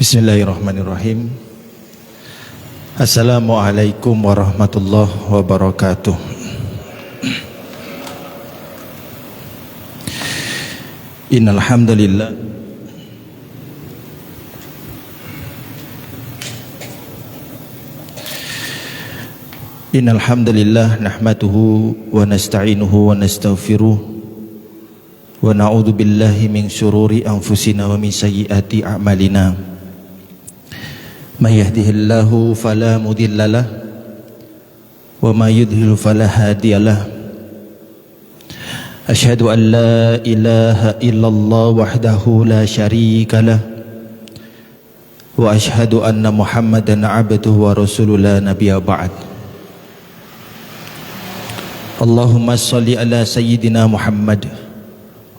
Bismillahirrahmanirrahim. Assalamualaikum warahmatullahi wabarakatuh. Innal hamdalillah nahmaduhu wa nasta'inuhu wa nastaghfiruh wa na'udzu billahi min syururi anfusina wa min sayyiati a'malina. May yahdihillahu fala mudhillalah wa may yudhlil fala hadiyalah. Asyhadu an la ilaha illallah wahdahu la syarikalah wa asyhadu anna Muhammadan 'abduhu wa rasuluhu la nabiyya ba'd. Allahumma shalli ala sayyidina Muhammad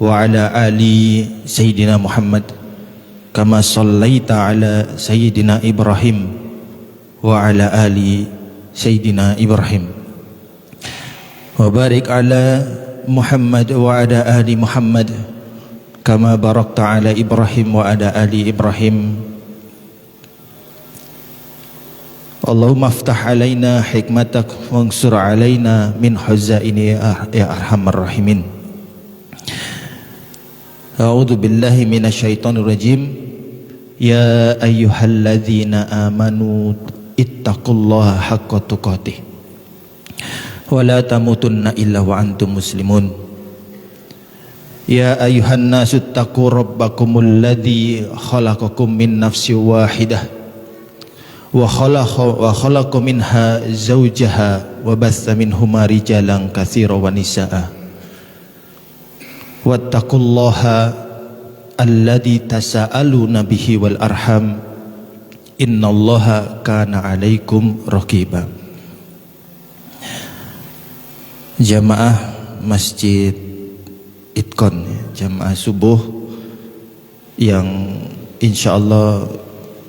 wa ala ali sayyidina Muhammad kama shallaita ala sayyidina Ibrahim wa ala ali sayyidina Ibrahim wa barik ala Muhammad wa ala ali Muhammad kama barakta ala Ibrahim wa ala ali Ibrahim. Allahumma aftah alaina hikmatak wansur alaina min khazaini ya arhamar rahimin. A'udzu billahi minasyaitonir rajim. Ya ayyuhalladzina amanu ittaqullaha haqqa tuqatih wa la tamutunna illa wa antum muslimun. Ya ayyuhan nasu taqu rabbakumul ladzi khalaqakum min nafsin wahidah wa khalaqa minha zawjaha wa batha minhuma rijalan katsiran wa nisaa. Wattaqullaha alladzi tasaaluna bihi wal arham innallaha kana 'alaikum raqiba. Jamaah Masjid Itkon, jamaah subuh yang insyaallah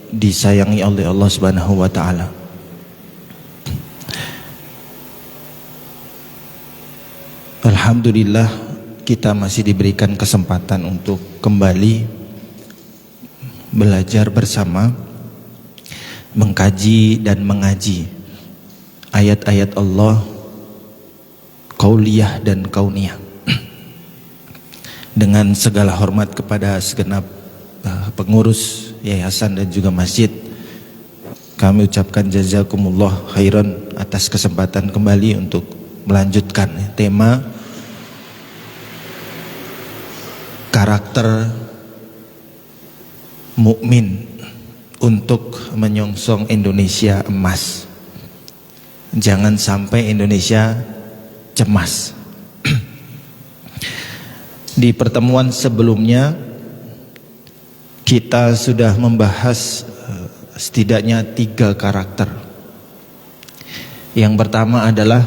disayangi oleh Allah Subhanahu wa taala. Alhamdulillah kita masih diberikan kesempatan untuk kembali belajar bersama, mengkaji dan mengaji ayat-ayat Allah qauliyah dan kauniyah. Dengan segala hormat kepada segenap pengurus yayasan dan juga masjid, kami ucapkan jazakumullah khairan atas kesempatan kembali untuk melanjutkan tema karakter mukmin untuk menyongsong Indonesia emas. Jangan sampai Indonesia cemas. Di pertemuan sebelumnya kita sudah membahas setidaknya 3 karakter. Yang pertama adalah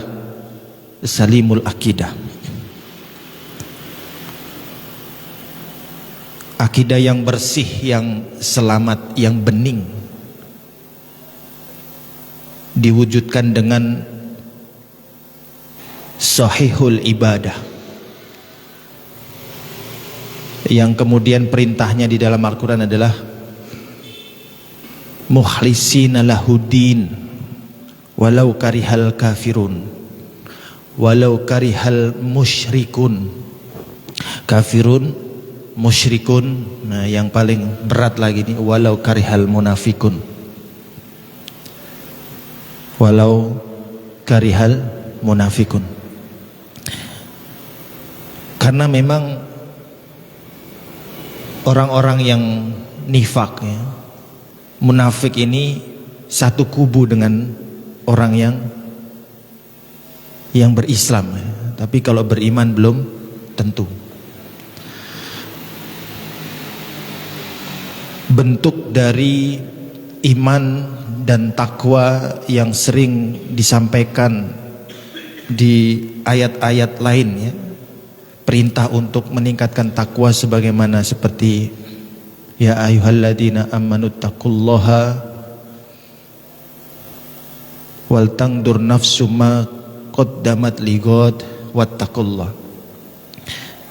salimul akidah. Akidah yang bersih, yang selamat, yang bening, diwujudkan dengan sahihul ibadah, yang kemudian perintahnya di dalam Al-Quran adalah mukhlisina lahuddin walau karihal kafirun walau karihal musyrikun. Kafirun, musyrikun, nah yang paling berat lagi nih walau karihal munafikun. Walau karihal munafikun. Karena memang orang-orang yang nifak ya, munafik ini satu kubu dengan orang yang berislam ya. Tapi kalau beriman belum tentu. Bentuk dari iman dan takwa yang sering disampaikan di ayat-ayat lain ya, perintah untuk meningkatkan takwa sebagaimana seperti ya ayyuhalladzina amanu taqullaha wal tangdur nafsum ma qaddamat lighad wattaqullah.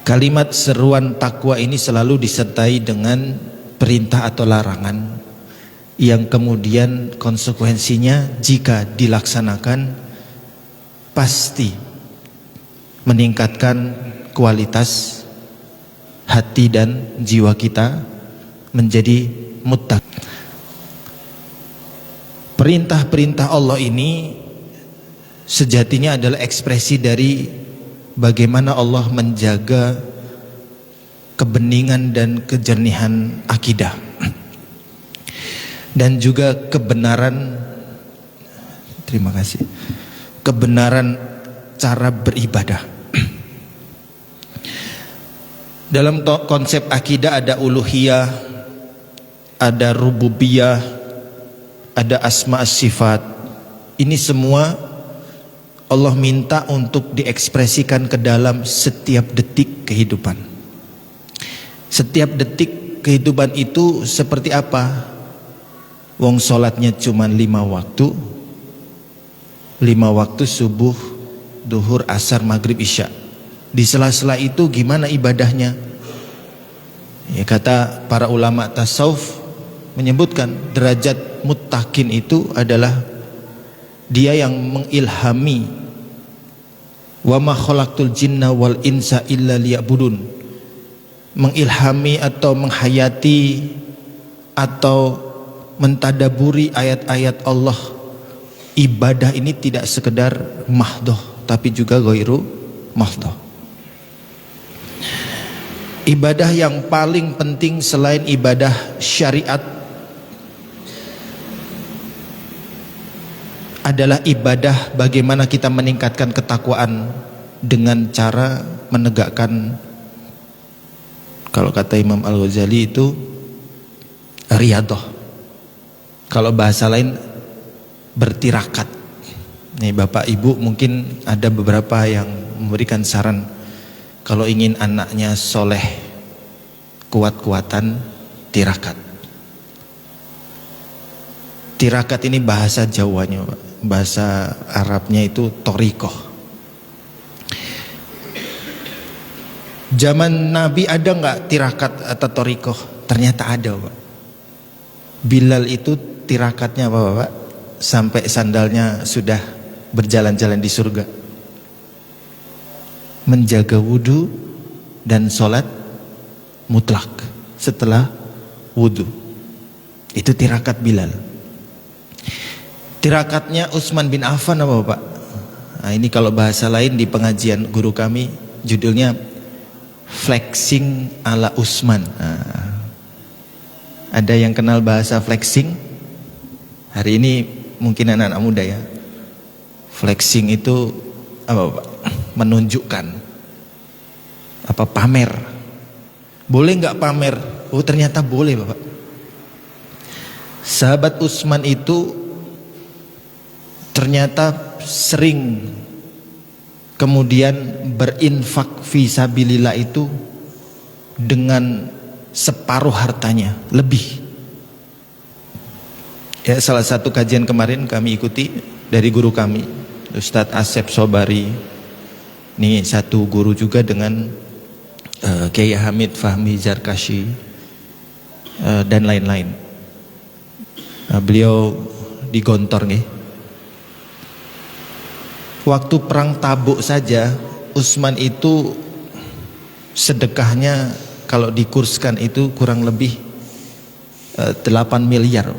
Kalimat seruan takwa ini selalu disertai dengan perintah atau larangan yang kemudian konsekuensinya jika dilaksanakan pasti meningkatkan kualitas hati dan jiwa kita menjadi muttaqi. Perintah-perintah Allah ini sejatinya adalah ekspresi dari bagaimana Allah menjaga kebeningan dan kejernihan akidah dan juga kebenaran, terima kasih, kebenaran cara beribadah. Dalam konsep akidah ada uluhiyah, ada rububiyah, ada asma sifat. Ini semua Allah minta untuk diekspresikan ke dalam setiap detik kehidupan. Setiap detik kehidupan itu seperti apa? Wong sholatnya cuma 5 waktu, 5 waktu subuh, duhur, asar, maghrib, isya. Di sela-sela itu gimana ibadahnya? Ya, kata para ulama tasawuf menyebutkan derajat muttaqin itu adalah dia yang mengilhami wa ma khalaqtul jinna wal insa illa liya'budun, mengilhami atau menghayati atau mentadaburi ayat-ayat Allah. Ibadah ini tidak sekedar mahdoh tapi juga ghairu mahdoh. Ibadah yang paling penting selain ibadah syariat adalah ibadah bagaimana kita meningkatkan ketakwaan dengan cara menegakkan, kalau kata Imam Al-Ghazali itu riyadhah. Kalau bahasa lain bertirakat. Nih Bapak Ibu mungkin ada beberapa yang memberikan saran, kalau ingin anaknya soleh, kuat-kuatan, tirakat. Tirakat ini bahasa Jawanya, bahasa Arabnya itu torikoh. Zaman Nabi ada nggak tirakat atau torikoh? Ternyata ada, Pak. Bilal itu tirakatnya apa, Bapak? Sampai sandalnya sudah berjalan-jalan di surga. Menjaga wudhu dan sholat mutlak setelah wudhu. Itu tirakat Bilal. Tirakatnya Utsman bin Affan apa, Bapak? Nah, ini kalau bahasa lain di pengajian guru kami judulnya flexing ala Utsman. Nah, ada yang kenal bahasa flexing? Hari ini mungkin anak-anak muda ya. Flexing itu apa, Pak? Menunjukkan, apa, pamer. Boleh nggak pamer? Oh ternyata boleh, Bapak. Sahabat Utsman itu ternyata sering kemudian berinfak fisabilillah itu dengan separuh hartanya, lebih. Ya, salah satu kajian kemarin kami ikuti dari guru kami, Ustadz Asep Sobari. Ini satu guru juga dengan Kiai Hamid Fahmi Zarkashi dan lain-lain. Beliau digontor nih. Waktu perang Tabuk saja Utsman itu sedekahnya kalau dikurskan itu kurang lebih 8 miliar.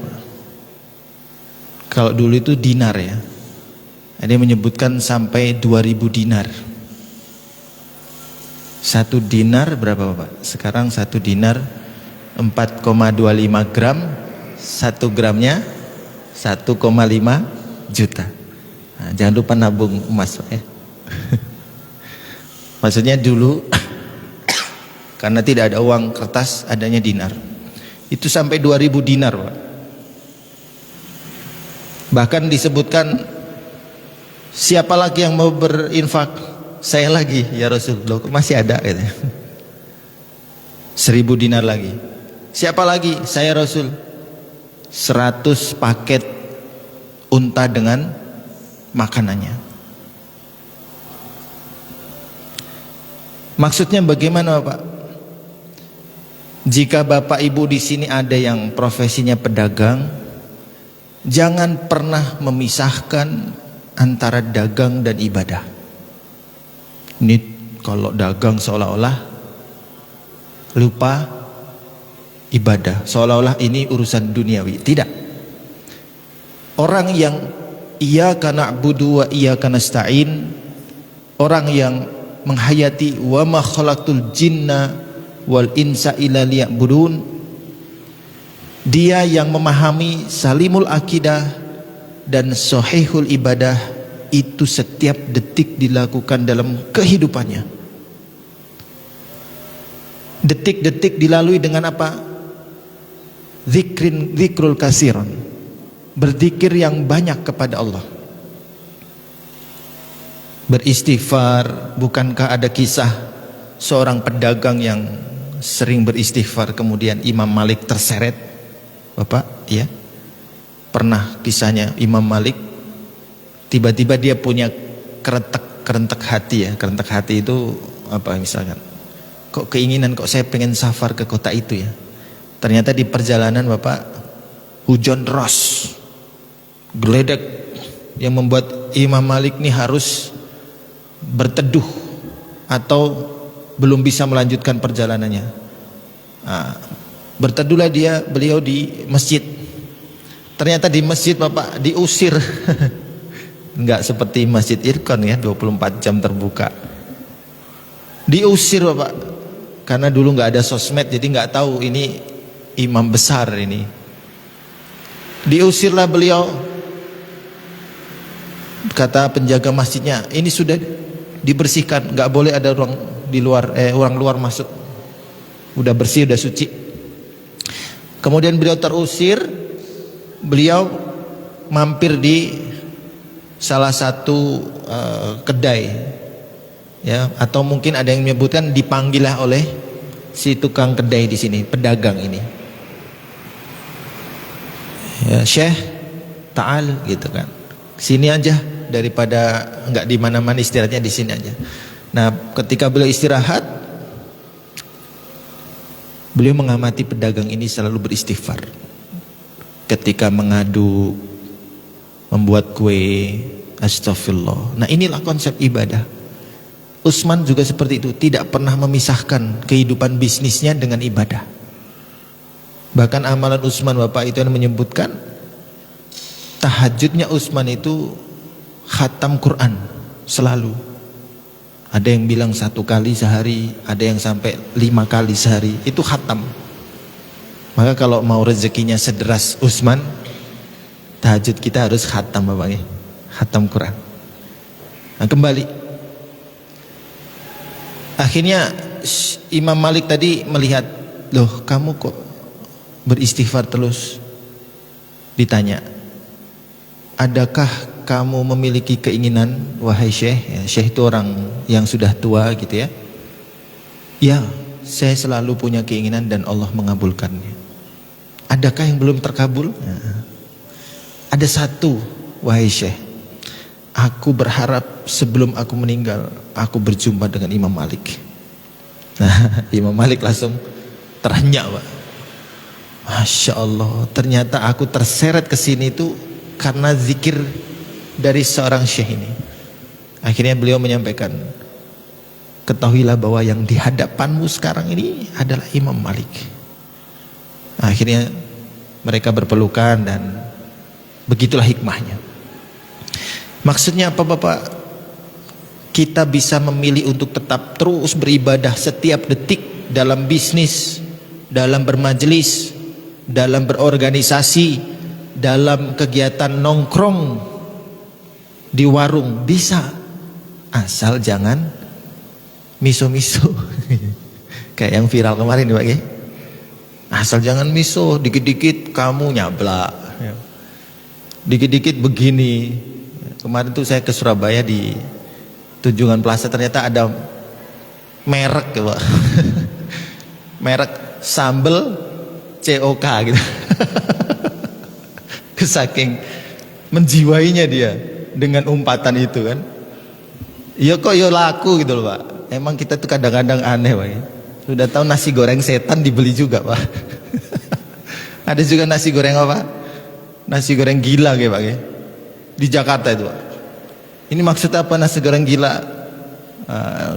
Kalau dulu itu dinar ya. Ada yang menyebutkan sampai 2000 dinar. 1 dinar berapa, Bapak? Sekarang 1 dinar 4,25 gram. 1 gramnya 1,5 juta. Nah, jangan lupa nabung emas, Pak ya. Maksudnya dulu karena tidak ada uang kertas, adanya dinar. Itu sampai 2000 dinar, Pak. Bahkan disebutkan, siapa lagi yang mau berinfak? Saya lagi, ya Rasulullah. Masih ada gitu. 1000 dinar lagi. Siapa lagi? Saya Rasul. 100 paket unta dengan makanannya. Maksudnya bagaimana, Pak? Jika Bapak Ibu di sini ada yang profesinya pedagang, Jangan pernah memisahkan antara dagang dan ibadah. Ini kalau dagang seolah-olah lupa ibadah, seolah-olah ini urusan duniawi. Tidak. Orang yang iyyaka na'budu wa iyyaka nasta'in, orang yang menghayati wa ma khalaqtul jinna wal insa illa liya'budun, dia yang memahami salimul akidah dan sahihul ibadah, itu setiap detik dilakukan dalam kehidupannya. Detik-detik dilalui dengan apa? Zikrul kasiran, berzikir yang banyak kepada Allah, beristighfar. Bukankah ada kisah seorang pedagang yang sering beristighfar, kemudian Imam Malik terseret? Bapak, ya, pernah kisahnya Imam Malik, tiba-tiba dia punya kerentek hati, ya. Kerentek hati itu apa, misalkan, kok keinginan, kok saya pengen safar ke kota itu, ya. Ternyata di perjalanan Bapak, hujan deras, geledek, yang membuat Imam Malik ini harus berteduh atau belum bisa melanjutkan perjalanannya. Berteduhlah beliau di masjid. Ternyata di masjid Bapak diusir. Enggak seperti Masjid Irkon, ya, 24 jam terbuka. Diusir Bapak, karena dulu nggak ada sosmed, jadi nggak tahu ini imam besar ini. Diusirlah beliau. Kata penjaga masjidnya, ini sudah dibersihkan, nggak boleh ada orang di luar, orang luar masuk. Udah bersih, udah suci. Kemudian beliau terusir, beliau mampir di salah satu kedai, ya, atau mungkin ada yang menyebutkan dipanggillah oleh si tukang kedai di sini, pedagang ini. Ya, Syekh, ta'al, gitu kan. Sini aja, daripada enggak di mana-mana, istirahatnya di sini aja. Nah, ketika beliau istirahat, beliau mengamati pedagang ini selalu beristighfar. Ketika mengadu, membuat kue, astagfirullah. Nah, inilah konsep ibadah. Utsman juga seperti itu, tidak pernah memisahkan kehidupan bisnisnya dengan ibadah. Bahkan amalan Utsman Bapak itu yang menyebutkan tahajudnya Utsman itu khatam Quran selalu. Ada yang bilang 1 kali sehari, ada yang sampai 5 kali sehari, itu khatam. Maka kalau mau rezekinya sederas Utsman, tahajud kita harus khatam Bapak, ya, khatam Quran. Nah, kembali, akhirnya Imam Malik tadi melihat, loh kamu kok beristighfar terus? Ditanya, adakah kamu memiliki keinginan, wahai Syekh? Ya, Syekh itu orang yang sudah tua gitu, ya. Ya, saya selalu punya keinginan dan Allah mengabulkannya. Adakah yang belum terkabul? Ya. Ada satu, wahai Syekh, aku berharap sebelum aku meninggal, aku berjumpa dengan Imam Malik. Nah, Imam Malik langsung terenyak, Pak. Masya Allah, ternyata aku terseret ke sini itu karena zikir dari seorang syekh ini. Akhirnya beliau menyampaikan, ketahuilah bahwa yang di hadapanmu sekarang ini adalah Imam Malik. Akhirnya mereka berpelukan dan begitulah hikmahnya. Maksudnya apa Bapak? Kita bisa memilih untuk tetap terus beribadah setiap detik dalam bisnis, dalam bermajelis, dalam berorganisasi, dalam kegiatan nongkrong di warung, bisa, asal jangan miso-miso. Kayak yang viral kemarin Pak, ya. Asal jangan miso, dikit-dikit kamu nyablak, dikit-dikit begini. Kemarin tuh saya ke Surabaya di Tunjungan Plaza, ternyata ada merek ya Pak. Merek sambel COK gitu. Saking menjiwainya dia dengan umpatan itu kan. Ya kok ya laku gitu loh Pak. Emang kita tuh kadang-kadang aneh Pak, ya. Sudah tahu nasi goreng setan dibeli juga Pak. Ada juga nasi goreng apa? Nasi goreng gila kayak Pak ya. Di Jakarta itu Pak. Ini maksud apa nasi goreng gila?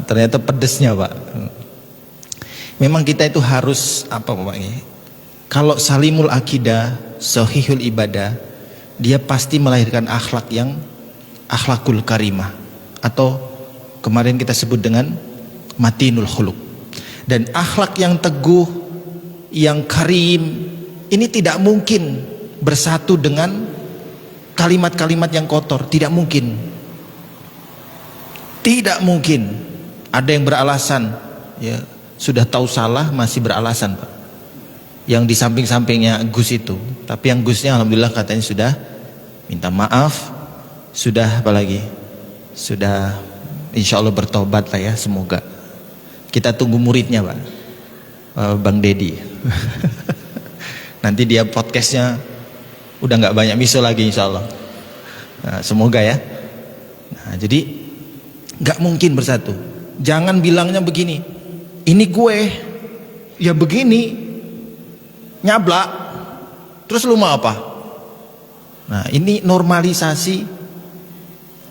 Ternyata pedesnya Pak. Memang kita itu harus apa Pak ya? Kalau salimul akidah, sahihul ibadah, dia pasti melahirkan akhlak yang akhlakul karimah, atau kemarin kita sebut dengan matinul khuluq. Dan akhlak yang teguh, yang karim, ini tidak mungkin bersatu dengan kalimat-kalimat yang kotor, tidak mungkin. Tidak mungkin. Ada yang beralasan, ya, sudah tahu salah masih beralasan Pak. Yang di samping-sampingnya Gus itu, tapi yang Gusnya alhamdulillah katanya sudah minta maaf, sudah apalagi, sudah insya Allah bertobat lah ya, semoga. Kita tunggu muridnya Pak, Bang Dedi. Nanti dia podcastnya udah nggak banyak miso lagi insya Allah. Nah, semoga ya. Nah, jadi nggak mungkin bersatu. Jangan bilangnya begini, ini gue, ya begini, nyablak, terus lu mau apa? Nah, ini normalisasi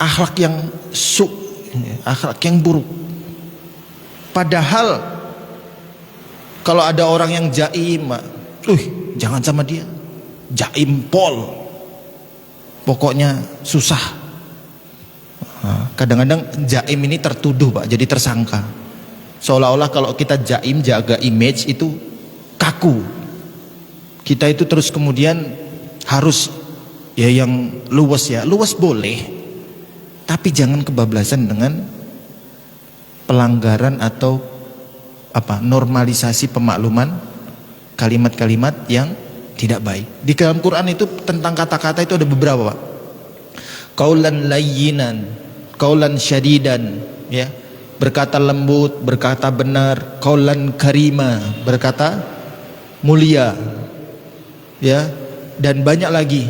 akhlak yang akhlak yang buruk. Padahal kalau ada orang yang jaim, jangan sama dia, jaim pol, pokoknya susah. Kadang-kadang jaim ini tertuduh Pak, jadi tersangka, seolah-olah kalau kita jaim, jaga image itu kaku. Kita itu terus kemudian harus ya yang luwes, ya luwes boleh, tapi jangan kebablasan dengan pelanggaran atau apa, normalisasi pemakluman kalimat-kalimat yang tidak baik. Di dalam Quran itu tentang kata-kata itu ada beberapa Pak. Qaulan layyinan, qaulan syadidan, ya, berkata lembut, berkata benar. Qaulan karima, berkata mulia, ya, dan banyak lagi.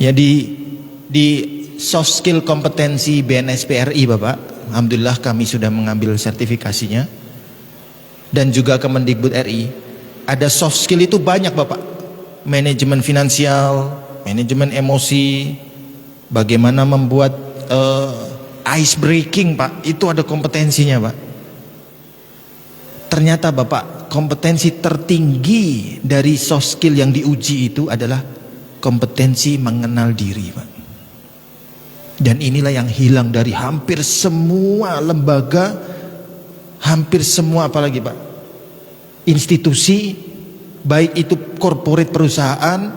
Ya, di soft skill kompetensi BNSPRI Bapak, alhamdulillah kami sudah mengambil sertifikasinya, dan juga Kemendikbud RI. Ada soft skill itu banyak Bapak, manajemen finansial, manajemen emosi, bagaimana membuat ice breaking Pak, itu ada kompetensinya Pak. Ternyata Bapak, kompetensi tertinggi dari soft skill yang diuji itu adalah kompetensi mengenal diri Pak. Dan inilah yang hilang dari hampir semua lembaga, hampir semua apalagi Pak, institusi, baik itu corporate perusahaan,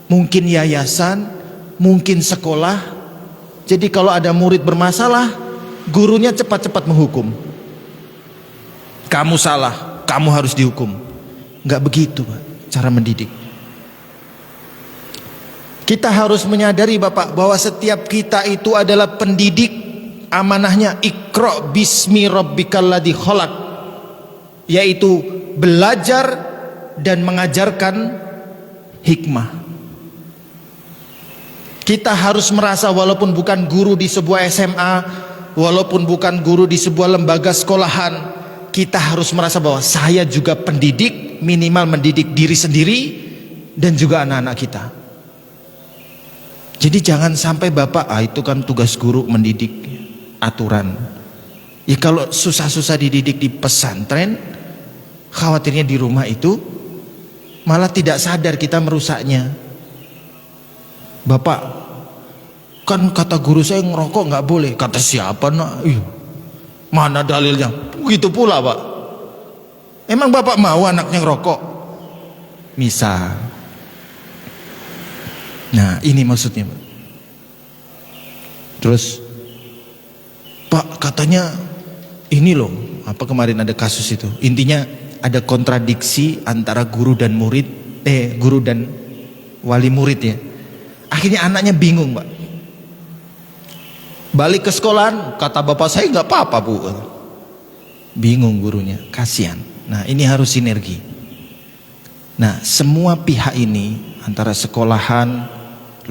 mungkin yayasan, mungkin sekolah. Jadi kalau ada murid bermasalah, gurunya cepat-cepat menghukum. Kamu salah, kamu harus dihukum. Enggak begitu Pak cara mendidik. Kita harus menyadari Bapak bahwa setiap kita itu adalah pendidik. Amanahnya Iqra bismi rabbikal ladzi khalaq, yaitu belajar dan mengajarkan hikmah. Kita harus merasa walaupun bukan guru di sebuah SMA, walaupun bukan guru di sebuah lembaga sekolahan, kita harus merasa bahwa saya juga pendidik, minimal mendidik diri sendiri dan juga anak-anak kita. Jadi jangan sampai Bapak, itu kan tugas guru mendidik, aturan. Ya kalau susah-susah dididik di pesantren, khawatirnya di rumah itu malah tidak sadar kita merusaknya. Bapak, kan kata guru saya ngerokok nggak boleh. Kata siapa nak? Mana dalilnya? Begitu pula Pak. Emang Bapak mau anaknya ngerokok? Misal. Nah ini maksudnya Pak. Terus Pak katanya ini loh, apa kemarin ada kasus itu, intinya ada kontradiksi antara guru dan murid, guru dan wali murid ya. Akhirnya anaknya bingung Pak. Balik ke sekolahan, kata bapak saya nggak apa-apa Bu. Bingung gurunya, kasihan. Nah ini harus sinergi. Nah semua pihak ini, antara sekolahan,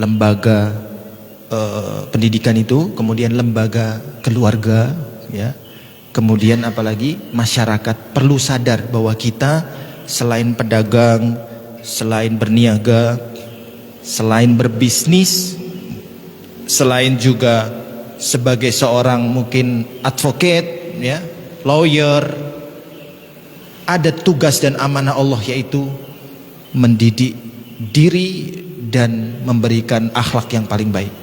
lembaga pendidikan itu, kemudian lembaga keluarga, ya, kemudian apalagi masyarakat, perlu sadar bahwa kita selain pedagang, selain berniaga, selain berbisnis, selain juga sebagai seorang mungkin advocate, ya, lawyer, ada tugas dan amanah Allah, yaitu mendidik diri dan memberikan akhlak yang paling baik.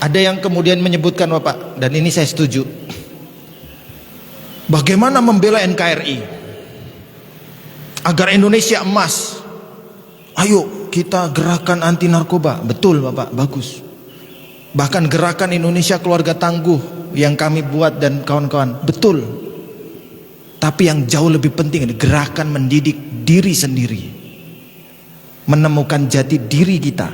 Ada yang kemudian menyebutkan, Bapak, dan ini saya setuju, bagaimana membela NKRI agar Indonesia emas. Ayo kita gerakan anti narkoba. Betul, Bapak, bagus. Bahkan gerakan Indonesia Keluarga Tangguh yang kami buat dan kawan-kawan, betul. Tapi yang jauh lebih penting adalah gerakan mendidik diri sendiri, menemukan jati diri kita,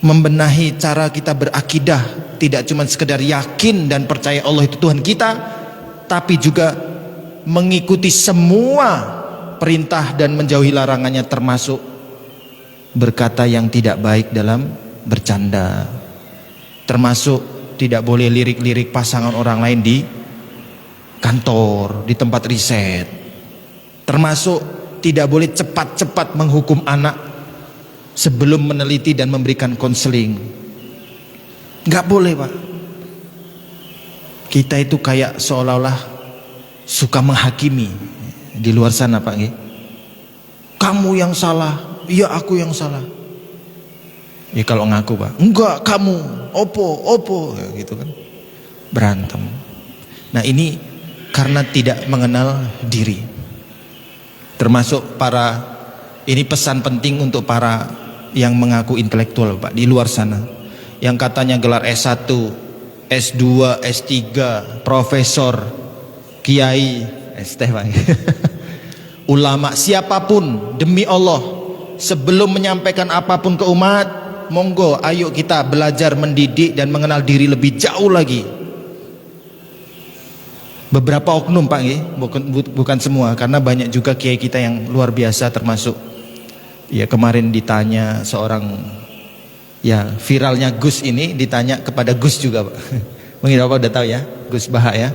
membenahi cara kita berakidah, tidak cuma sekedar yakin dan percaya Allah itu Tuhan kita, tapi juga mengikuti semua perintah dan menjauhi larangannya, termasuk berkata yang tidak baik dalam bercanda, termasuk tidak boleh lirik-lirik pasangan orang lain di kantor, di tempat riset, termasuk tidak boleh cepat-cepat menghukum anak sebelum meneliti dan memberikan konseling. Nggak boleh, Pak. Kita itu kayak seolah-olah suka menghakimi di luar sana, Pak. Kamu yang salah, iya aku yang salah. Ya kalau ngaku, Pak, enggak kamu, opo, ya, gitu kan, berantem. Nah ini karena tidak mengenal diri. Termasuk para, ini pesan penting untuk para yang mengaku intelektual, Pak, di luar sana, yang katanya gelar S1, S2, S3, profesor, kiai, ST, Pak, ulama, siapapun, demi Allah, sebelum menyampaikan apapun ke umat, monggo ayo kita belajar mendidik dan mengenal diri lebih jauh lagi. Beberapa oknum, Pak, bukan semua, karena banyak juga kiai kita yang luar biasa, termasuk ya kemarin ditanya seorang, ya viralnya Gus ini, ditanya kepada Gus juga, Pak. Mungkin Bapak udah tahu ya, Gus Baha ya,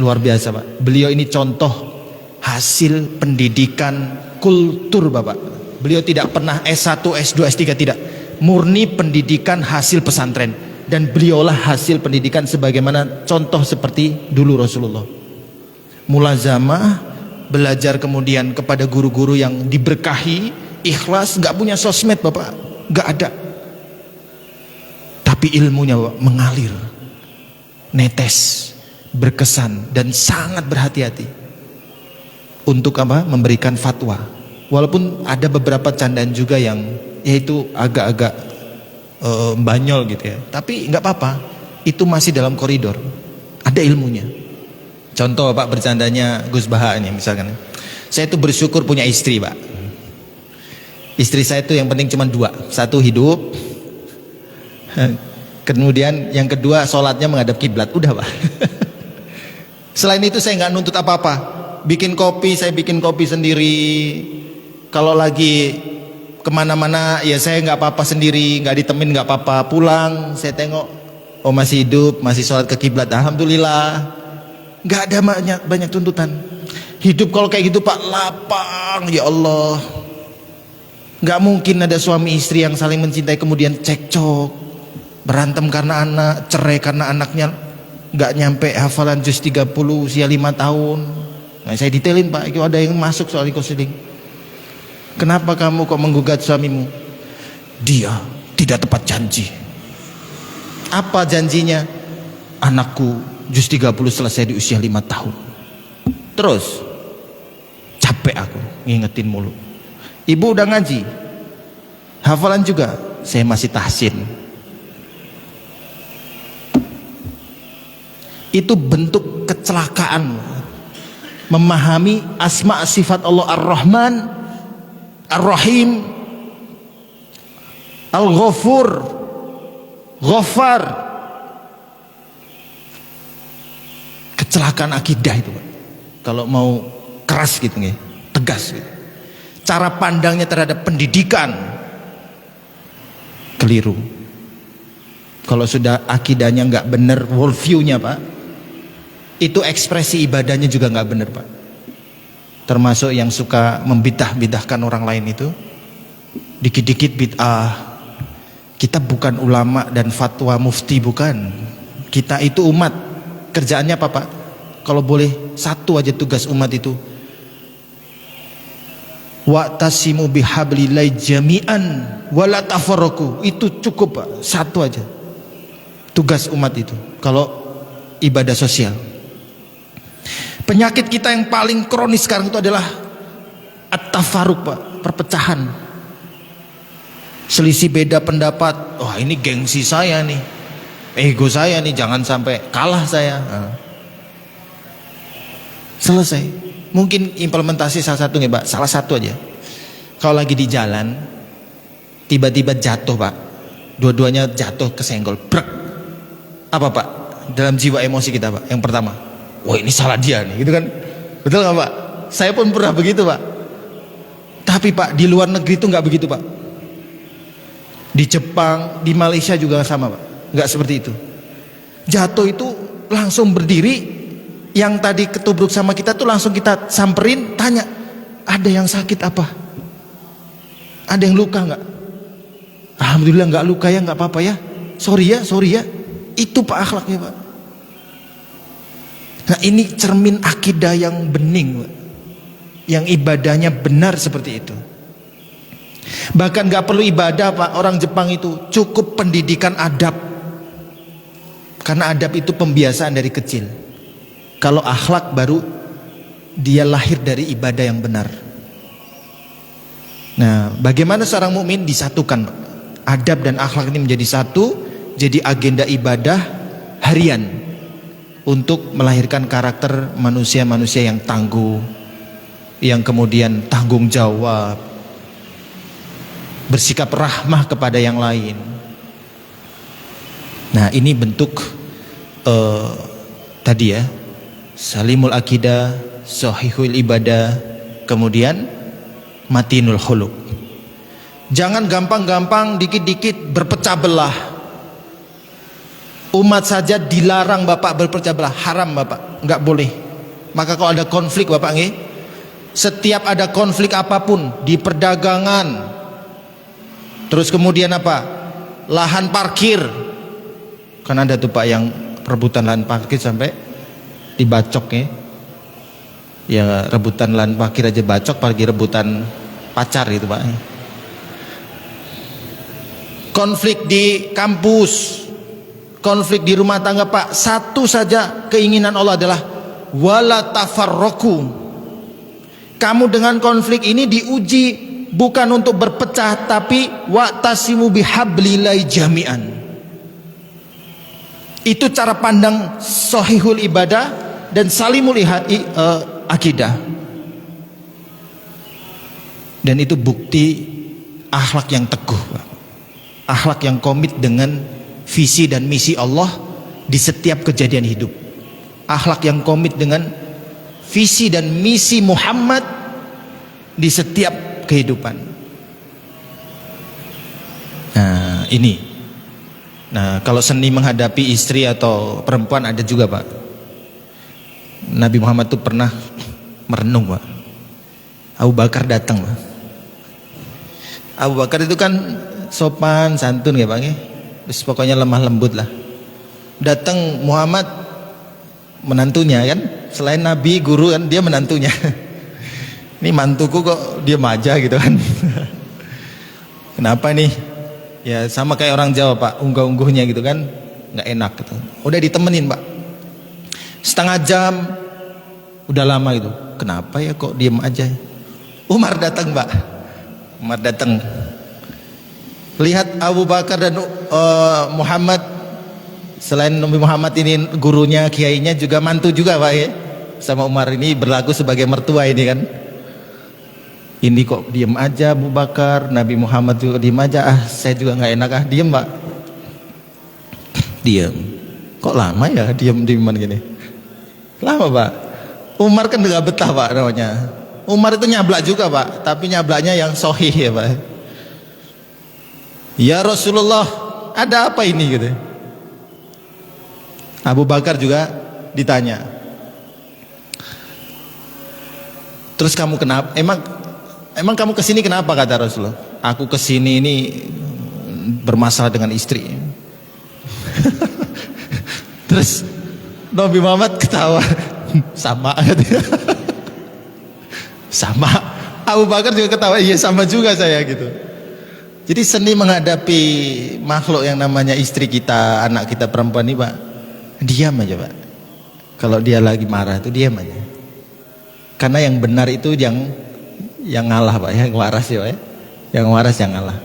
luar biasa, Pak. Beliau ini contoh hasil pendidikan kultur, Bapak. Beliau tidak pernah S1, S2, S3, tidak, murni pendidikan hasil pesantren. Dan beliaulah hasil pendidikan sebagaimana contoh seperti dulu Rasulullah. Mulazamah, belajar kemudian kepada guru-guru yang diberkahi, ikhlas, nggak punya sosmed, Bapak, nggak ada. Tapi ilmunya, Bapak, mengalir, netes, berkesan, dan sangat berhati-hati untuk apa? Memberikan fatwa. Walaupun ada beberapa candaan juga yang yaitu agak-agak banyol gitu ya, tapi nggak apa-apa, itu masih dalam koridor, ada ilmunya. Contoh, Pak, bercandanya Gus Baha ini misalkan, saya itu bersyukur punya istri, Pak. Istri saya itu yang penting cuma dua, satu hidup, kemudian yang kedua sholatnya menghadap kiblat, udah, Pak. Selain itu saya nggak nuntut apa-apa. Bikin kopi, saya bikin kopi sendiri. Kalau lagi kemana-mana ya saya nggak apa-apa sendiri, nggak ditemenin nggak apa-apa. Pulang saya tengok, oh masih hidup, masih sholat ke kiblat, alhamdulillah. Nggak ada banyak tuntutan. Hidup kalau kayak gitu, Pak, lapang, ya Allah. Nggak mungkin ada suami istri yang saling mencintai kemudian cekcok, berantem karena anak, cerai karena anaknya nggak nyampe hafalan juz 30 usia 5 tahun. Nah, saya detailin, Pak, itu ada yang masuk soal konseling. Kenapa kamu kok menggugat suamimu? Dia tidak tepat janji. Apa janjinya? Anakku juz 30 selesai di usia 5 tahun. Terus capek aku ngingetin mulu. Ibu udah ngaji, hafalan juga, saya masih tahsin. Itu bentuk kecelakaan memahami asma sifat Allah Ar-Rahman, Ar-Rahim, Al-Ghafur, Ghaffar. Kecelakaan akidah itu, Pak. Kalau mau keras gitu nih, tegas gitu. Cara pandangnya terhadap pendidikan keliru. Kalau sudah akidahnya nggak bener, worldview-nya, Pak, itu ekspresi ibadahnya juga nggak bener, Pak. termasuk yang suka membidah-bidahkan orang lain itu, dikit-dikit bid'ah. Kita bukan ulama dan fatwa mufti, bukan. Kita itu umat. Kerjaannya apa Pak? Kalau boleh satu aja tugas umat itu, wa'tasimu bihablillahi jami'an wala tafarraqu. Itu cukup Pak, satu aja tugas umat itu kalau ibadah sosial. Penyakit kita yang paling kronis sekarang itu adalah at-tafarruq Pak, perpecahan, selisih beda pendapat. Wah, ini gengsi saya nih, ego saya nih, jangan sampai kalah saya. Selesai. Mungkin implementasi salah satu nih Pak, salah satu aja. Kalau lagi di jalan tiba-tiba jatuh Pak, dua-duanya jatuh kesenggol, brek. Apa Pak dalam jiwa emosi kita Pak? Yang pertama, wah ini salah dia nih, gitu kan? Betul nggak Pak? Saya pun pernah begitu Pak. Tapi Pak, di luar negeri itu nggak begitu Pak. Di Jepang, di Malaysia juga sama Pak, nggak seperti itu. Jatuh itu langsung berdiri. Yang tadi ketubruk sama kita tuh langsung kita samperin, tanya, ada yang sakit apa? Ada yang luka nggak? Alhamdulillah nggak luka ya, nggak apa-apa ya. Sorry ya. Itu Pak akhlaknya Pak. Nah ini cermin akidah yang bening Pak, yang ibadahnya benar seperti itu. Bahkan nggak perlu ibadah Pak, orang Jepang itu cukup pendidikan adab, karena adab itu pembiasaan dari kecil. Kalau akhlak baru dia lahir dari ibadah yang benar. Nah, bagaimana seorang mukmin disatukan? Adab dan akhlak ini menjadi satu, jadi agenda ibadah harian untuk melahirkan karakter manusia-manusia yang tangguh, yang kemudian tanggung jawab, bersikap rahmah kepada yang lain. Nah, ini bentuk tadi ya, salimul akidah, sahihul ibadah, kemudian matinul khuluq. Jangan gampang-gampang dikit-dikit berpecah belah. Umat saja dilarang Bapak berpecah belah, haram Bapak, nggak boleh. Maka kalau ada konflik Bapak nggih, setiap ada konflik apapun di perdagangan, terus kemudian apa, lahan parkir, kan ada tuh Pak yang perebutan lahan parkir sampai dibacok ya, rebutan lahan parkir aja bacok, apalagi rebutan pacar gitu Pak. Konflik di kampus, konflik di rumah tangga Pak, satu saja keinginan Allah adalah wala tafarraqu. Kamu dengan konflik ini diuji bukan untuk berpecah, tapi wa'tasimu bihablillahi jami'an. Itu cara pandang sahihul ibadah dan salimul akidah. Dan itu bukti akhlak yang teguh, akhlak yang komit dengan visi dan misi Allah di setiap kejadian hidup, akhlak yang komit dengan visi dan misi Muhammad di setiap kehidupan. Nah ini, nah kalau seni menghadapi istri atau perempuan ada juga Pak. Nabi Muhammad tuh pernah merenung Pak. Abu Bakar datang Pak. Abu Bakar itu kan sopan santun ya Pak ya. Terus pokoknya lemah lembut lah. Datang Muhammad, menantunya kan, selain Nabi guru kan dia menantunya. Ini mantuku kok diam aja gitu kan. Kenapa nih? Ya sama kayak orang Jawa Pak, unggah-ungguhnya gitu kan, nggak enak gitu. Udah ditemenin Pak, setengah jam, udah lama gitu. Kenapa ya kok diem aja? Umar datang Pak, Umar datang. Lihat Abu Bakar dan Muhammad, selain Nabi Muhammad ini gurunya, kiainya juga mantu juga Pak ya. Sama Umar ini berlaku sebagai mertua ini kan. Ini kok diem aja Abu Bakar, Nabi Muhammad juga diem aja. Saya juga nggak enak diem Pak. Diem. Kok lama ya diem-dieman gini? Lama Pak. Umar kan nggak betah Pak namanya. Umar itu nyablak juga Pak, tapi nyablaknya yang sahih ya Pak. Ya Rasulullah, ada apa ini gitu. Abu Bakar juga ditanya, Terus kamu kenapa? Emang kamu kesini kenapa, kata Rasulullah? Aku kesini ini bermasalah dengan istri. Terus Nabi Muhammad ketawa. Sama katanya. Sama. Abu Bakar juga ketawa, iya sama juga saya gitu. Jadi seni menghadapi makhluk yang namanya istri kita, anak kita perempuan ini, Pak, diam aja, Pak. Kalau dia lagi marah itu diam aja. Karena yang benar itu yang ngalah, Pak, yang waras ya, Pak. Yang waras yang ngalah.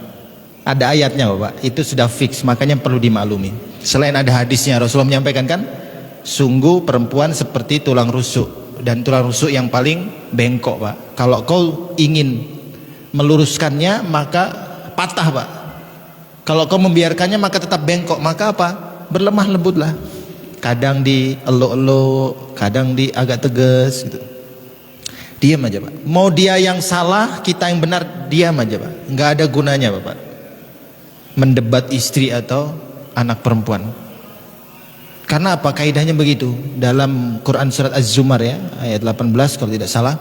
Ada ayatnya, Pak. Itu sudah fix, makanya perlu dimaklumi. Selain ada hadisnya, Rasulullah menyampaikan kan, sungguh perempuan seperti tulang rusuk, dan tulang rusuk yang paling bengkok, Pak. Kalau kau ingin meluruskannya maka patah, Pak. Kalau kau membiarkannya maka tetap bengkok. Maka apa? Berlemah lembutlah. Kadang dieluk-eluk, kadang di agak tegas gitu. Diam aja, Pak. Mau dia yang salah, kita yang benar, diam aja, Pak. Nggak ada gunanya, Pak, mendebat istri atau anak perempuan. Karena apa? Kaidahnya begitu. Dalam Quran surat Az-Zumar ya, ayat 18 kalau tidak salah,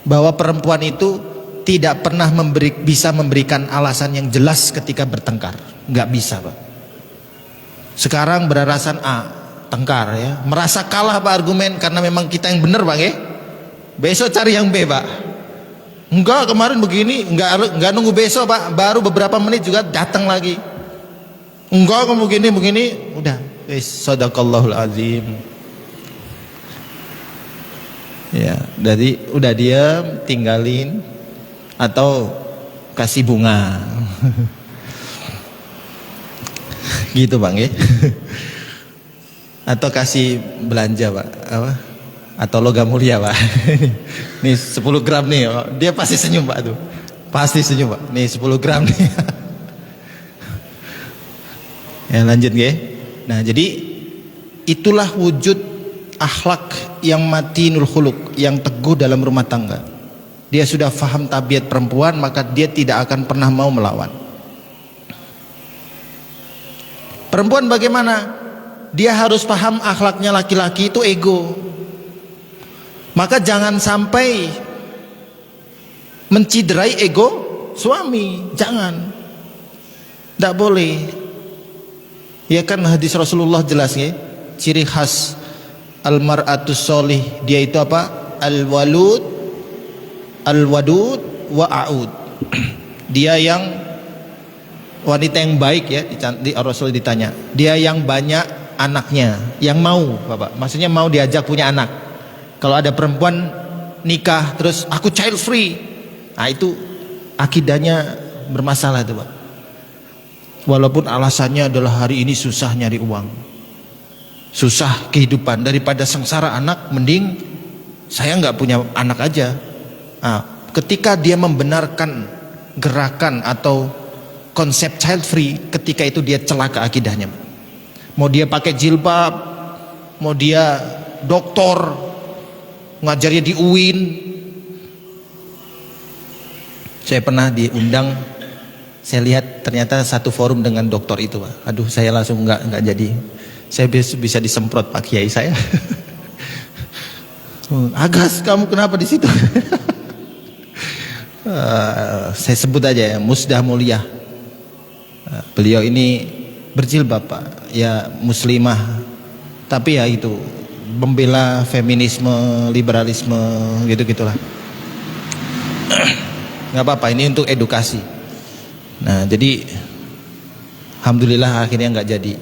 bahwa perempuan itu tidak pernah bisa memberikan alasan yang jelas ketika bertengkar. Nggak bisa, Pak. Sekarang beralasan A, tengkar ya, merasa kalah, Pak, argumen karena memang kita yang benar, Pak ya. Besok cari yang B, Pak. Enggak, kemarin begini, enggak nunggu besok, Pak. Baru beberapa menit juga datang lagi. Enggak, kamu begini, udah. Sadaqallahul azim. Ya, jadi udah diam, tinggalin atau kasih bunga. Gitu, Bang ya. Atau kasih belanja, Pak. Apa? Atau logam mulia, Pak. Nih 10 gram nih. Dia pasti senyum, Pak tuh. Pasti senyum, Pak. Nih 10 gram nih. Ya, lanjut ya. Nah, jadi itulah wujud akhlak yang matinul khuluq, yang teguh dalam rumah tangga. Dia sudah faham tabiat perempuan, maka dia tidak akan pernah mau melawan. Perempuan bagaimana? Dia harus paham akhlaknya laki-laki itu ego. Maka jangan sampai menciderai ego suami, jangan. Tidak boleh. Ya kan hadis Rasulullah jelas ya, ciri khas almar'atus sholih, dia itu apa? Al-walud, al-wadud wa a'ud. Dia yang wanita yang baik ya, di Rasul ditanya, dia yang banyak anaknya, yang mau, Bapak. Maksudnya mau diajak punya anak. Kalau ada perempuan nikah terus aku child free, nah itu akidahnya bermasalah itu, Pak. Walaupun alasannya adalah hari ini susah nyari uang, susah kehidupan, daripada sengsara anak, mending saya nggak punya anak aja. Nah, ketika dia membenarkan gerakan atau konsep child free, ketika itu dia celaka akidahnya. Mau dia pakai jilbab, mau dia doktor, ngajarnya di UIN. Saya pernah diundang, saya lihat ternyata satu forum dengan doktor itu, Pak. Aduh, saya langsung nggak jadi. Saya bisa disemprot Pak Kiai saya. Agas, kamu kenapa di situ? Saya sebut aja ya, Musdah Mulia. Beliau ini berjilbab, Pak. Ya muslimah, tapi ya itu membela feminisme, liberalisme, gitu-gitulah. Nggak apa-apa, ini untuk edukasi. Nah, jadi alhamdulillah akhirnya nggak jadi.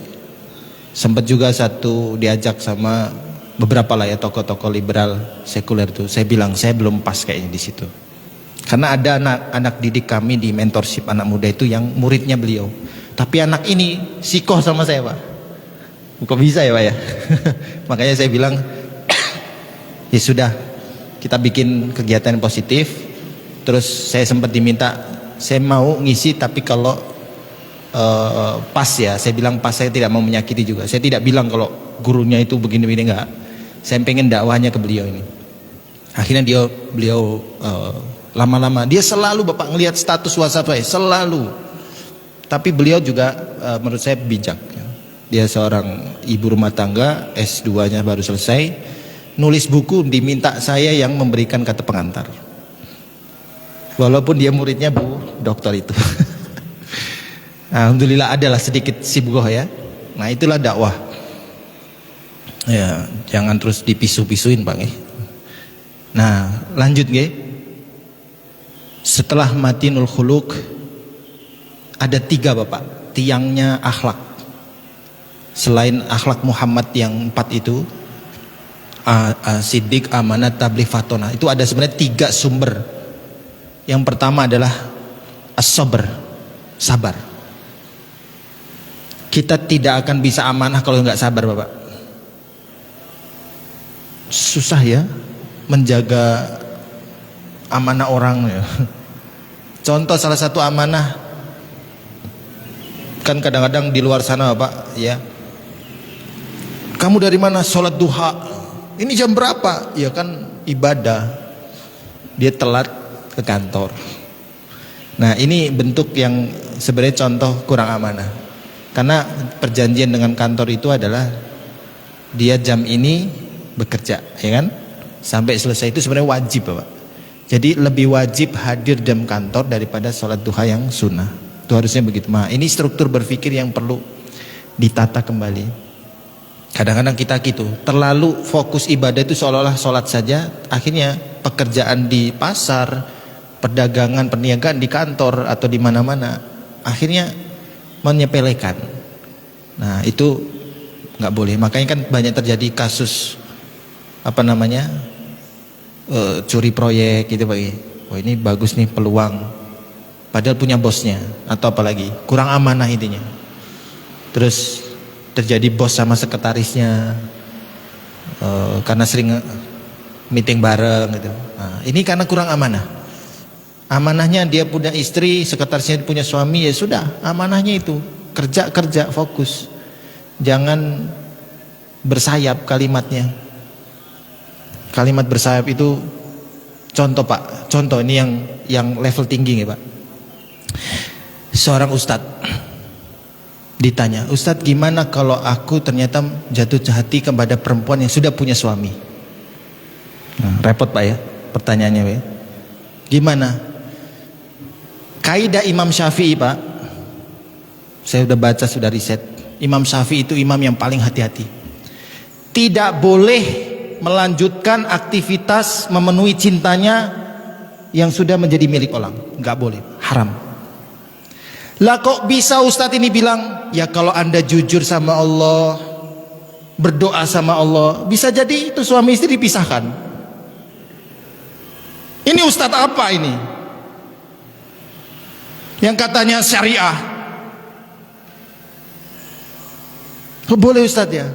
Sempat juga satu diajak sama beberapa lah ya tokoh-tokoh liberal sekuler tuh. Saya bilang saya belum pas kayaknya di situ. Karena ada anak didik kami di mentorship anak muda itu yang muridnya beliau. Tapi anak ini sikoh sama saya, Pak. Kok bisa ya, Pak ya? Makanya saya bilang ya sudah, kita bikin kegiatan yang positif. Terus saya sempat diminta, saya mau ngisi tapi kalau pas ya, saya bilang pas, saya tidak mau menyakiti juga. Saya tidak bilang kalau gurunya itu begini-begini, enggak. Saya pengen dakwahnya ke beliau ini. Akhirnya beliau lama-lama dia selalu, Bapak, ngelihat status WhatsApp saya selalu. Tapi beliau juga menurut saya bijak. Dia seorang ibu rumah tangga, S2-nya baru selesai. nulis buku diminta saya yang memberikan kata pengantar. Walaupun dia muridnya Bu Dokter itu. Alhamdulillah adalah sedikit sibgoh ya. Nah itulah dakwah. Ya, jangan terus dipisu-pisuin Pak. Nah lanjut nggih. Setelah matinul khuluq ada 3 Bapak tiangnya akhlak. Selain akhlak Muhammad yang 4 itu, Siddiq, amanah, tabligh, fatona, itu ada sebenarnya 3 sumber. Yang pertama adalah as-sabr, sabar. Kita tidak akan bisa amanah kalau nggak sabar Bapak. Susah ya menjaga amanah orang ya. Contoh salah satu amanah, kan kadang-kadang di luar sana Bapak ya, kamu dari mana? Sholat duha. Ini jam berapa? Ya kan ibadah. Dia telat ke kantor. Nah ini bentuk yang sebenarnya contoh kurang amanah. Karena perjanjian dengan kantor itu adalah dia jam ini bekerja, ya kan? Sampai selesai itu sebenarnya wajib Bapak. Jadi lebih wajib hadir dalam kantor daripada sholat duha yang sunnah. Itu harusnya begitu. Nah ini struktur berpikir yang perlu ditata kembali. Kadang-kadang kita gitu, terlalu fokus ibadah itu seolah-olah sholat saja. Akhirnya pekerjaan di pasar, perdagangan, perniagaan di kantor atau di mana-mana, akhirnya menyepelekan. Nah itu nggak boleh. Makanya kan banyak terjadi kasus curi proyek gitu Pak. Wah ini bagus nih peluang, padahal punya bosnya atau apalagi kurang amanah intinya. Terus terjadi bos sama sekretarisnya karena sering meeting bareng gitu. Nah, ini karena kurang amanah. Amanahnya dia punya istri, sekretarisnya punya suami, ya sudah, amanahnya itu kerja fokus. Jangan bersayap kalimatnya. Kalimat bersayap itu contoh Pak, contoh ini yang level tinggi ya Pak. Seorang ustadz ditanya, Ustadz gimana kalau aku ternyata jatuh hati kepada perempuan yang sudah punya suami? Nah, repot Pak ya pertanyaannya ya. Gimana? Kaidah Imam Syafi'i Pak, saya sudah baca, sudah riset. Imam Syafi'i itu imam yang paling hati-hati. Tidak boleh melanjutkan aktivitas memenuhi cintanya yang sudah menjadi milik orang. Nggak boleh, haram. Lah kok bisa Ustadz ini bilang, ya kalau anda jujur sama Allah, berdoa sama Allah, bisa jadi itu suami istri dipisahkan. Ini Ustadz apa ini? Yang katanya syariah. Kok boleh Ustadz ya?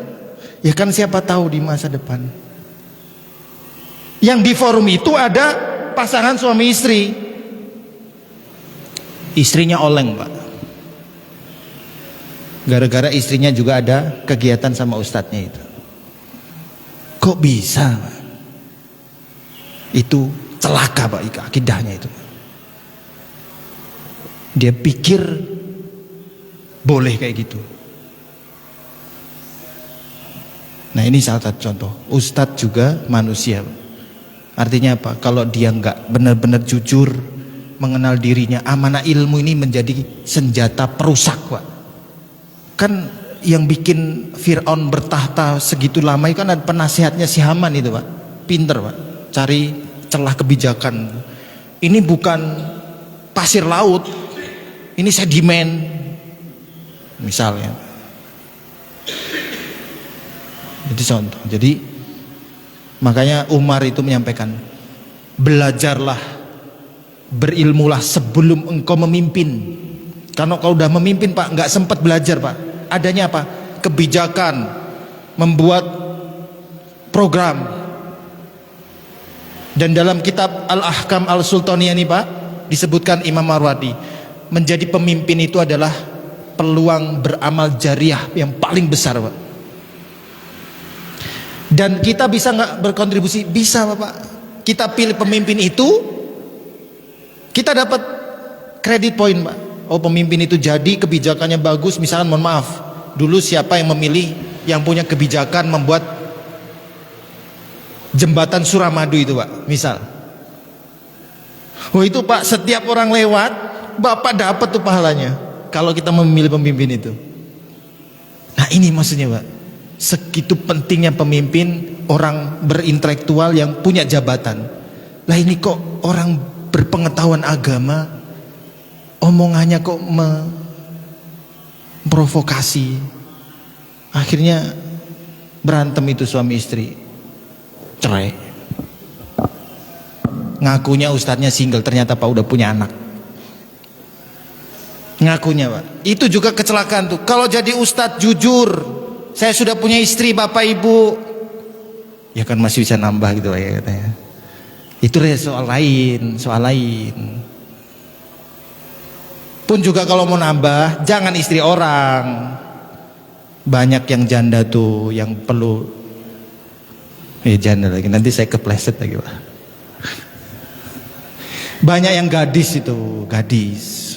Ya kan siapa tahu di masa depan. Yang di forum itu ada pasangan suami istri. Istrinya oleng Pak. Gara-gara istrinya juga ada kegiatan sama ustadznya itu. Kok bisa Pak? Itu celaka Pak, akidahnya itu. Dia pikir boleh kayak gitu. Nah ini salah satu contoh. Ustadz juga manusia. Artinya apa? Kalau dia nggak benar-benar jujur mengenal dirinya, amanah ilmu ini menjadi senjata perusak Pak. Kan yang bikin Fir'aun bertahta segitu lama itu kan ada penasihatnya si Haman itu Pak. Pinter Pak, cari celah kebijakan. Ini bukan pasir laut, ini sedimen misalnya. Itu contoh. Jadi makanya Umar itu menyampaikan, belajarlah, berilmulah sebelum engkau memimpin. Karena kalau udah memimpin Pak, nggak sempat belajar Pak. Adanya apa? Kebijakan, membuat program. Dan dalam kitab Al-Ahkam Al-Sultaniyah ini Pak, disebutkan Imam Marwadi, menjadi pemimpin itu adalah peluang beramal jariah yang paling besar Pak. Dan kita bisa nggak berkontribusi? Bisa Bapak. Kita pilih pemimpin itu, kita dapat kredit poin Pak. Oh pemimpin itu jadi kebijakannya bagus. Misalkan mohon maaf, dulu siapa yang memilih yang punya kebijakan membuat Jembatan Suramadu itu Pak, misal. Oh itu Pak, setiap orang lewat Bapak dapat tuh pahalanya kalau kita memilih pemimpin itu. Nah ini maksudnya Pak, segitu pentingnya pemimpin, orang berintelektual yang punya jabatan. Lah ini kok orang berpengetahuan agama omongannya kok memprovokasi, akhirnya berantem itu suami istri, cerai. Ngakunya ustadznya single, ternyata Pak udah punya anak. Ngakunya Pak, itu juga kecelakaan tuh. Kalau jadi ustadz jujur, saya sudah punya istri bapak ibu, ya kan masih bisa nambah gitu Pak ya katanya. Itu soal lain, soal lain. Pun juga kalau mau nambah, jangan istri orang. Banyak yang janda tuh, yang perlu janda lagi. Nanti saya kepleset lagi Pak. Banyak yang gadis itu, gadis.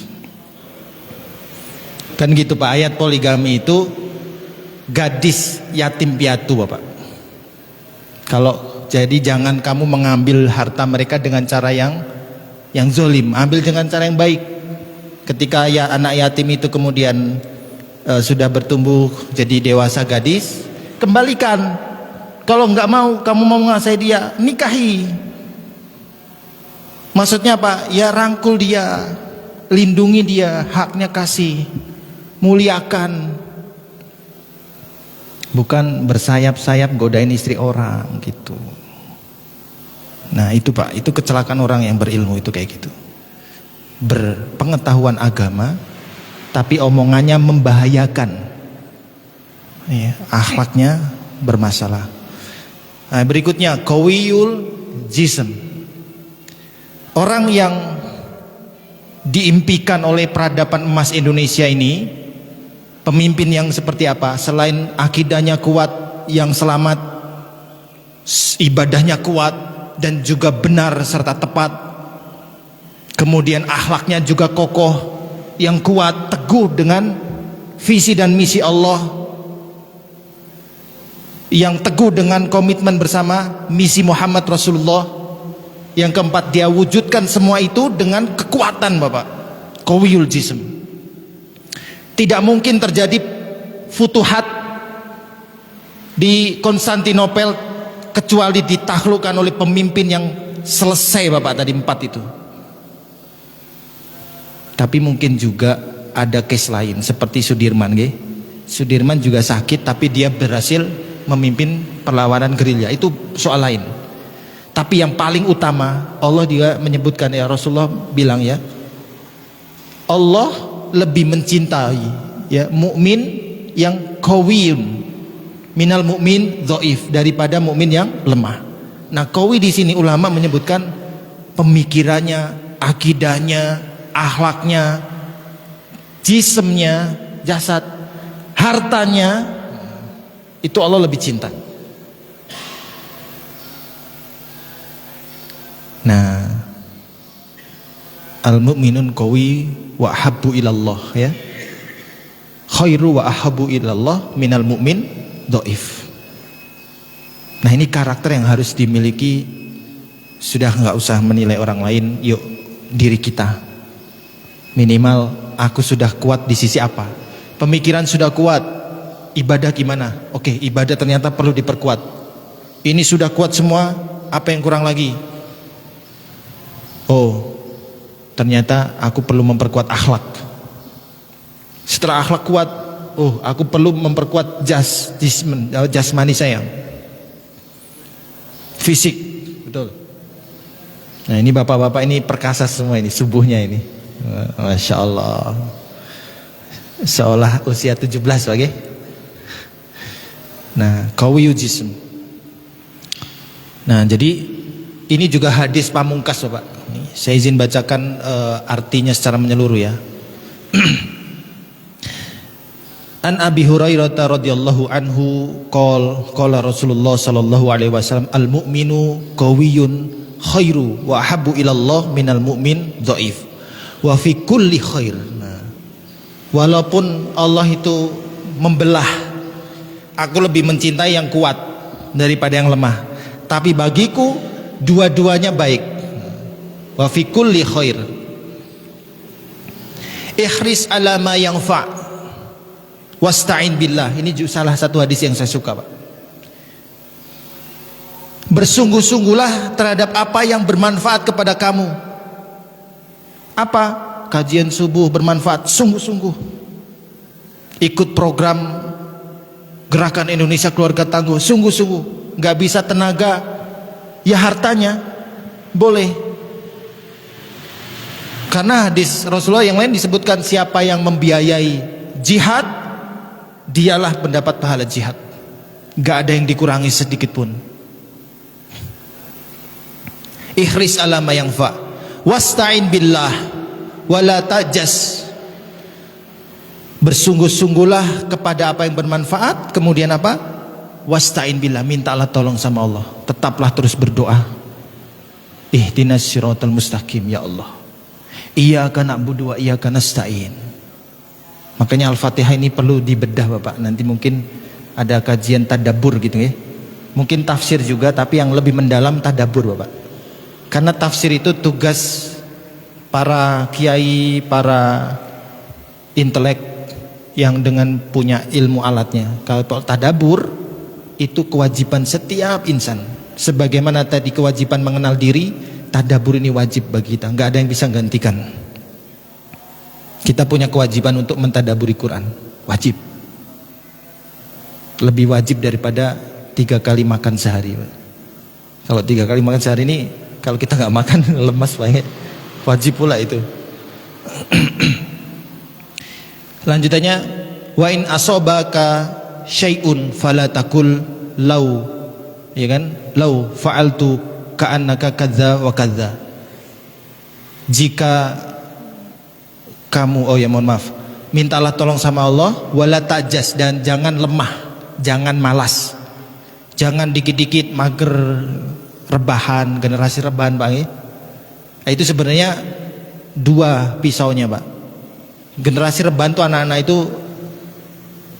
Kan gitu Pak, ayat poligami itu gadis yatim piatu Bapak. Kalau jadi jangan kamu mengambil harta mereka dengan cara yang zolim, ambil dengan cara yang baik. Ketika ya anak yatim itu kemudian sudah bertumbuh jadi dewasa gadis, kembalikan. Kalau nggak mau, kamu mau menguasai dia, nikahi. Maksudnya apa? Ya rangkul dia, lindungi dia, haknya kasih, muliakan. Bukan bersayap-sayap godain istri orang gitu. Nah itu Pak, itu kecelakaan orang yang berilmu itu kayak gitu. Berpengetahuan agama tapi omongannya membahayakan, ya, akhlaknya bermasalah. Nah, berikutnya qawiyul jism, orang yang diimpikan oleh peradaban emas Indonesia ini, pemimpin yang seperti apa? Selain akidahnya kuat, yang selamat, ibadahnya kuat dan juga benar serta tepat, kemudian akhlaknya juga kokoh, yang kuat, teguh dengan visi dan misi Allah, yang teguh dengan komitmen bersama misi Muhammad Rasulullah. Yang keempat, dia wujudkan semua itu dengan kekuatan Bapak, qawiyul jism. Tidak mungkin terjadi futuhat di Konstantinopel kecuali ditaklukkan oleh pemimpin yang selesai Bapak tadi 4 itu. Tapi mungkin juga ada case lain seperti Sudirman, nggih. Sudirman juga sakit tapi dia berhasil memimpin perlawanan gerilya. Itu soal lain. Tapi yang paling utama, Allah juga menyebutkan, ya Rasulullah bilang ya, Allah lebih mencintai ya mukmin yang qawiyun minal mukmin dhaif, daripada mukmin yang lemah. Nah, qawi di sini ulama menyebutkan pemikirannya, akidahnya, akhlaknya, jisemnya, jasad, hartanya, itu Allah lebih cinta. Nah, al-mu'minun qawi wa ahabbu ilallah ya. Khairu wa ahabbu ilallah minal mu'min dhaif. Nah, ini karakter yang harus dimiliki. Sudah nggak usah menilai orang lain, yuk diri kita. Minimal aku sudah kuat di sisi apa? Pemikiran sudah kuat, ibadah gimana? Oke, ibadah ternyata perlu diperkuat. Ini sudah kuat semua, apa yang kurang lagi? Oh, ternyata aku perlu memperkuat akhlak. Setelah akhlak kuat, oh aku perlu memperkuat jasmani saya, fisik, betul. Nah ini bapak-bapak ini perkasa semua ini, subuhnya ini, Masya Allah, seolah usia 17 lagi. Nah, qawiyu jism. Nah jadi ini juga hadis pamungkas Bapak. Saya izin bacakan artinya secara menyeluruh ya. An Abi Hurairah radhiyallahu anhu qala Rasulullah sallallahu alaihi wasallam al mu'minu qawiyyun khairu wa ahabbu ilallah minal mu'min dhaif wa fi kulli khair. Nah, walaupun Allah itu membelah, aku lebih mencintai yang kuat daripada yang lemah. tapi bagiku dua-duanya baik. Wa fi kulli khair. Ihris ala ma yanfa' wasta'in billah. Ini juga salah satu hadis yang saya suka, Pak. Bersungguh-sungguhlah terhadap apa yang bermanfaat kepada kamu. Apa? Kajian subuh bermanfaat, sungguh-sungguh. Ikut program Gerakan Indonesia Keluarga Tangguh, sungguh-sungguh. Gak bisa tenaga, ya hartanya boleh. Karena hadis Rasulullah yang lain disebutkan, siapa yang membiayai jihad, dialah mendapat pahala jihad. Gak ada yang dikurangi sedikit pun. Ihris ala ma yanfa' wasta'in billah wala ta'jas. Bersungguh-sungguhlah kepada apa yang bermanfaat. Kemudian apa? Wasta'in billah, mintalah tolong sama Allah. Tetaplah terus berdoa. Ihdinas siratal mustaqim, ya Allah. Iyyaka na'budu wa iyyaka nasta'in. Makanya Al-Fatihah ini perlu dibedah, Bapak. Nanti mungkin ada kajian tadabbur gitu ya. Mungkin tafsir juga, tapi yang lebih mendalam tadabbur, Bapak. Karena tafsir itu tugas para kiai, para intelek yang dengan punya ilmu alatnya. Kalau tadabbur itu kewajiban setiap insan. Sebagaimana tadi kewajiban mengenal diri, tadabbur ini wajib bagi kita. Nggak ada yang bisa gantikan. Kita punya kewajiban untuk mentadaburi Quran, wajib. Lebih wajib daripada 3 kali makan sehari. Kalau 3 kali makan sehari ini, kalau kita nggak makan lemas banget. Wajib pula itu. Lanjutannya, wa in asobaka syai'un fala takul lau, ya kan? Lau fa'altu ka'annaka kadza wa kadza. Jika kamu, mohon maaf, mintalah tolong sama Allah, wala ta'jas, dan jangan lemah, jangan malas, jangan dikit-dikit mager, rebahan, generasi rebahan, Pak. Itu sebenarnya 2 pisaunya, Pak. Generasi rebahan itu anak-anak itu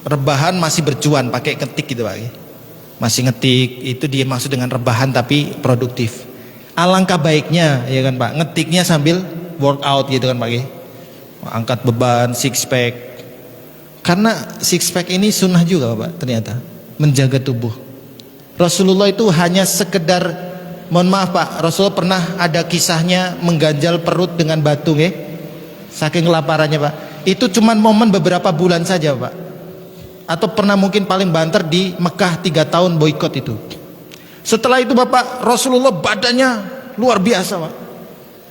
rebahan masih bercuan, pakai ngetik gitu, Pak. Masih ngetik, itu dia maksud dengan rebahan tapi produktif. Alangkah baiknya, ya kan, Pak, ngetiknya sambil workout gitu kan, Pak. Angkat beban, six pack. Karena six pack ini sunnah juga, Pak, ternyata menjaga tubuh. Rasulullah itu hanya sekedar, mohon maaf, Pak, Rasulullah pernah ada kisahnya mengganjal perut dengan batu, ya, saking kelaparannya, Pak. Itu cuman momen beberapa bulan saja, Pak. Atau pernah mungkin paling banter di Mekah 3 tahun boikot itu. Setelah itu, Bapak, Rasulullah badannya luar biasa, Pak.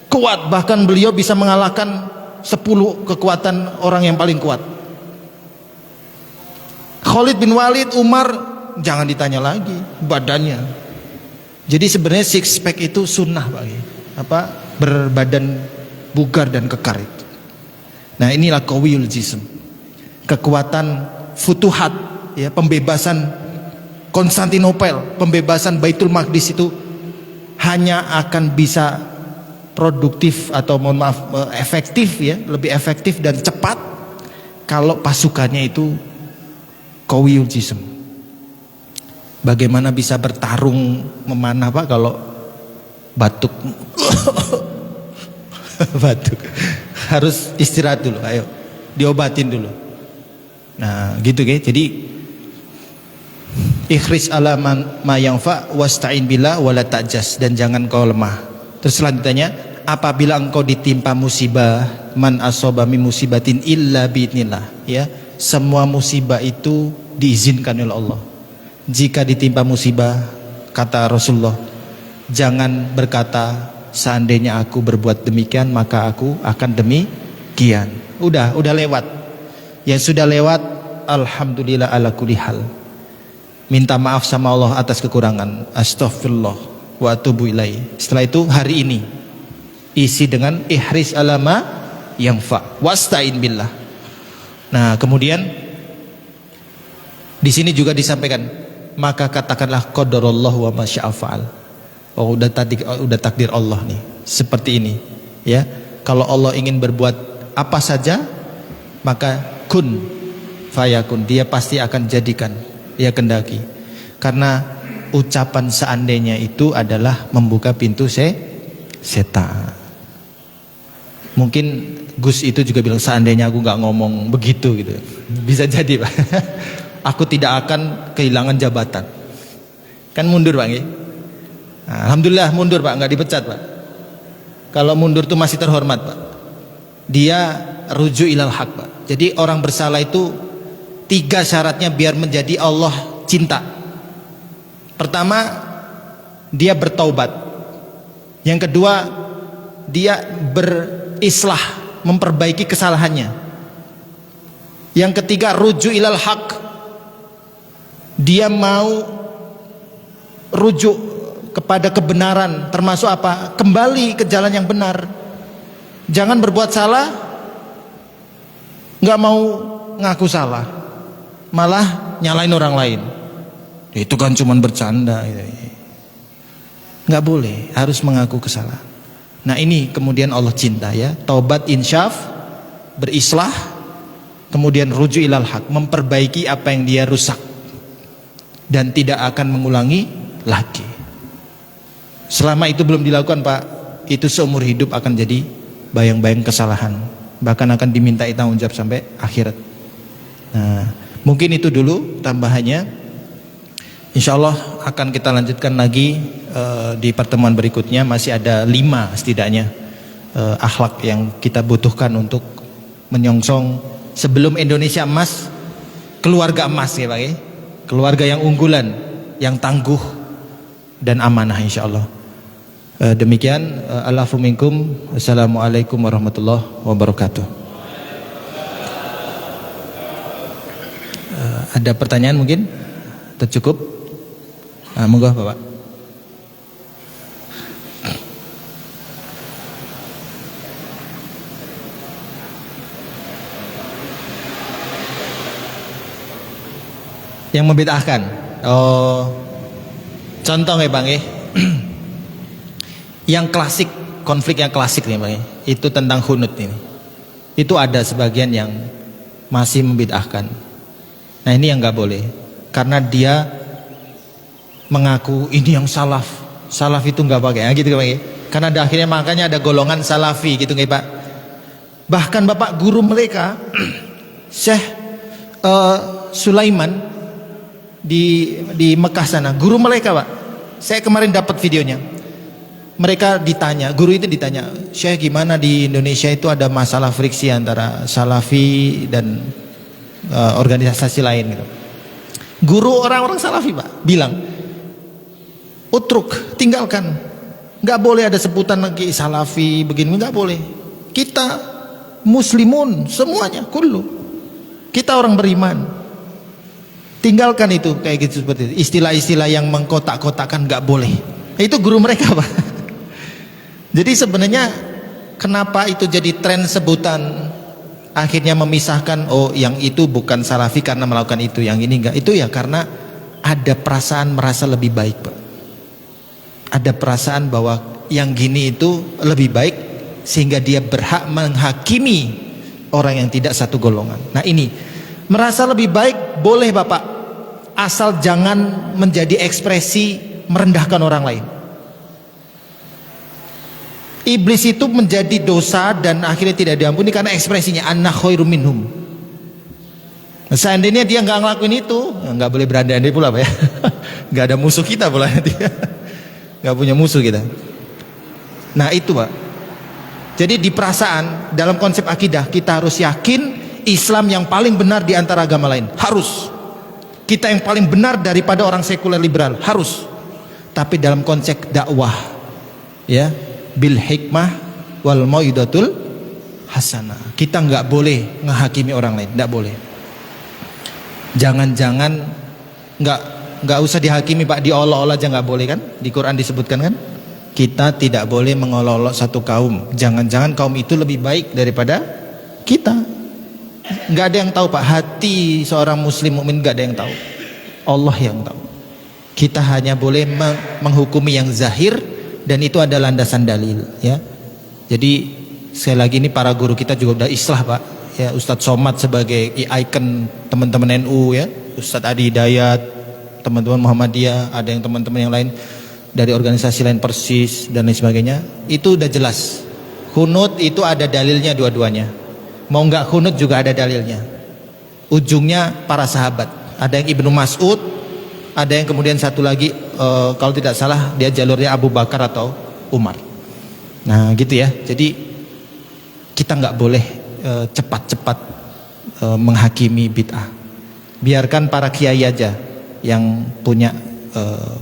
Kuat, bahkan beliau bisa mengalahkan 10 kekuatan orang yang paling kuat. Khalid bin Walid, Umar, jangan ditanya lagi badannya. Jadi sebenarnya six pack itu sunnah, Pak. Berbadan bugar dan kekar itu. Nah, inilah qawiyul jism. Kekuatan futuhat, ya, pembebasan Konstantinopel, pembebasan Baitul Maqdis itu hanya akan bisa produktif atau mohon maaf efektif, ya, lebih efektif dan cepat kalau pasukannya itu qawiyul jism. Bagaimana bisa bertarung memanah, Pak, kalau batuk batuk harus istirahat dulu, ayo diobatin dulu. Nah, gitu, guys. Jadi ikhris ala ma yanfa wasta'in billah wala ta'jas, dan jangan kau lemah. Terus selanjutnya, apabila engkau ditimpa musibah, man asoba min musibatin illa bi'idnillah, ya, semua musibah itu diizinkan oleh Allah. Jika ditimpa musibah, kata Rasulullah, jangan berkata seandainya aku berbuat demikian maka aku akan demikian. Udah lewat. Yang sudah lewat, alhamdulillah ala kulli hal. Minta maaf sama Allah atas kekurangan. Astaghfirullah wa atubu ilaih. Setelah itu hari ini isi dengan ihris alama yanfa wasta'in billah. Nah, kemudian di sini juga disampaikan, maka katakanlah qadarullah wa masya'a fa'al. Oh, udah takdir Allah nih, seperti ini, ya. Kalau Allah ingin berbuat apa saja, maka kun fayakun, dia pasti akan jadikan, dia kendaki. Karena ucapan seandainya itu adalah membuka pintu setan. Mungkin Gus itu juga bilang seandainya aku nggak ngomong begitu gitu. Bisa jadi Pak. Aku tidak akan kehilangan jabatan. Kan mundur Pak. Nah, alhamdulillah mundur Pak, nggak dipecat Pak. Kalau mundur tuh masih terhormat Pak. Dia rujuk ilal haq Pak. Jadi orang bersalah itu 3 syaratnya biar menjadi Allah cinta. Pertama, dia bertaubat. Yang kedua, dia berislah, memperbaiki kesalahannya. Yang ketiga, rujuk ilal haq. Dia mau rujuk kepada kebenaran, termasuk apa? Kembali ke jalan yang benar. Jangan berbuat salah, nggak mau ngaku salah, malah nyalain orang lain. Itu kan cuman bercanda. Nggak boleh, harus mengaku kesalahan. Nah ini kemudian Allah cinta ya. Taubat insyaf, berislah, kemudian rujuk ilal haq, memperbaiki apa yang dia rusak dan tidak akan mengulangi lagi. Selama itu belum dilakukan Pak, itu seumur hidup akan jadi bayang-bayang kesalahan, bahkan akan dimintai tanggung jawab sampai akhirat. Nah, mungkin itu dulu tambahannya. Insya Allah akan kita lanjutkan lagi di pertemuan berikutnya. Masih ada 5 setidaknya akhlak yang kita butuhkan untuk menyongsong sebelum Indonesia emas, keluarga emas ya Pak ya. Keluarga yang unggulan, yang tangguh dan amanah insya Allah. Demikian, alafu minkum. Assalamualaikum warahmatullahi wabarakatuh. Ada pertanyaan mungkin? Tercukup? Monggo Bapak. Yang membid'ahkan. Oh, contoh ya Bang ya. Yang klasik, konflik yang klasik nih Bang ya, itu tentang hunut ini. Itu ada sebagian yang masih membid'ahkan. Nah ini yang nggak boleh, karena dia mengaku ini yang salaf. Salaf itu nggak pakai, gitu Bang ya. Karena ada akhirnya makanya ada golongan salafi gitu nggak Pak. Bahkan Bapak guru mereka Syekh Sulaiman di Mekah sana, guru mereka Pak. Saya kemarin dapat videonya. Mereka ditanya, guru itu ditanya, Syekh gimana di Indonesia itu ada masalah friksi antara salafi dan organisasi lain gitu. Guru orang-orang salafi Pak bilang, utruk, tinggalkan, nggak boleh ada sebutan lagi salafi begini, nggak boleh. Kita muslimun semuanya, kullu, kita orang beriman. Tinggalkan itu kayak gitu, seperti itu. Istilah-istilah yang mengkotak-kotakan nggak boleh. Itu guru mereka Pak. Jadi sebenarnya kenapa itu jadi tren sebutan, akhirnya memisahkan, oh yang itu bukan salafi karena melakukan itu, yang ini enggak. Itu ya karena ada perasaan merasa lebih baik Pak. Ada perasaan bahwa yang gini itu lebih baik, sehingga dia berhak menghakimi orang yang tidak satu golongan. Nah ini merasa lebih baik boleh Bapak, asal jangan menjadi ekspresi merendahkan orang lain. Iblis itu menjadi dosa dan akhirnya tidak diampuni karena ekspresinya ana khairum minhum. Seandainya dia nggak ngelakuin itu, nggak boleh berandai-andai pula Pak ya. Nggak ada musuh kita pula nanti. Nggak punya musuh kita. Nah itu Pak. Jadi di perasaan, dalam konsep akidah kita harus yakin Islam yang paling benar di antara agama lain. Harus. Kita yang paling benar daripada orang sekuler liberal. Harus. Tapi dalam konsep dakwah, ya, bil hikmah wal mau'idatul hasanah. Kita nggak boleh ngehakimi orang lain, nggak boleh. Jangan-jangan nggak usah dihakimi Pak, diolok-olok aja nggak boleh kan? Di Quran disebutkan kan? Kita tidak boleh mengolok-olok satu kaum. Jangan-jangan kaum itu lebih baik daripada kita. Nggak ada yang tahu Pak, hati seorang muslim mukmin nggak ada yang tahu. Allah yang tahu. Kita hanya boleh menghukumi yang zahir, dan itu ada landasan dalil ya. Jadi sekali lagi ini para guru kita juga udah islah Pak ya. Ustadz Somad sebagai ikon teman-teman NU ya, Ustadz Adi Hidayat, teman-teman Muhammadiyah, ada yang teman-teman yang lain dari organisasi lain Persis dan lain sebagainya, itu udah jelas. Kunut itu ada dalilnya dua-duanya. Mau nggak kunut juga ada dalilnya. Ujungnya para sahabat. Ada yang Ibnu Mas'ud, ada yang kemudian satu lagi kalau tidak salah dia jalurnya Abu Bakar atau Umar. Nah gitu ya. Jadi kita nggak boleh cepat-cepat menghakimi bid'ah. Biarkan para kiai aja yang punya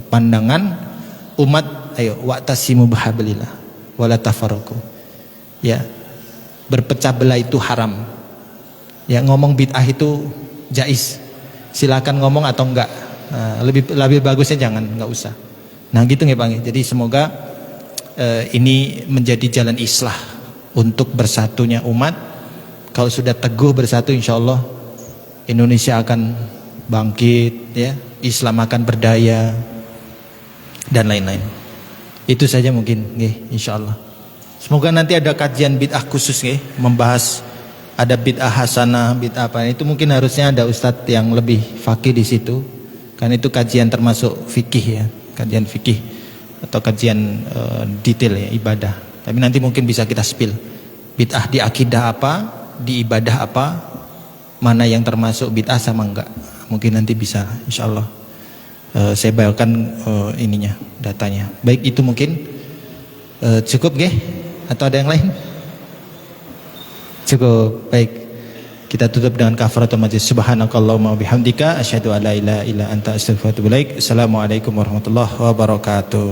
pandangan. Umat, ayo wa'tasimu bihablillah wala tafarraqu. Ya, berpecah belah itu haram. Ya, ngomong bid'ah itu jaiz. Silakan ngomong atau enggak. Nah, lebih bagusnya jangan, enggak usah. Nah, gitu nggih Bang. Jadi semoga ini menjadi jalan islah untuk bersatunya umat. Kalau sudah teguh bersatu, insyaallah Indonesia akan bangkit, ya. Islam akan berdaya dan lain-lain. Itu saja mungkin nggih, insyaallah. Semoga nanti ada kajian bid'ah khusus nggih, membahas ada bid'ah hasanah, bid'ah apa. Itu mungkin harusnya ada ustadz yang lebih faqih di situ. Kan itu kajian termasuk fikih ya, kajian fikih atau kajian detail ya, ibadah. Tapi nanti mungkin bisa kita spill. Bid'ah di akidah apa, di ibadah apa, mana yang termasuk bid'ah sama enggak. Mungkin nanti bisa insyaallah. Saya bawakan ininya, datanya. Baik, itu mungkin cukup nggih atau ada yang lain? Cukup. Baik. Kita tutup dengan kafaratul majlis. Subhanakallahumma bihamdika asyhadu an la ilaha illa anta astaghfiruka wa atubu ilaik. Assalamualaikum warahmatullahi wabarakatuh.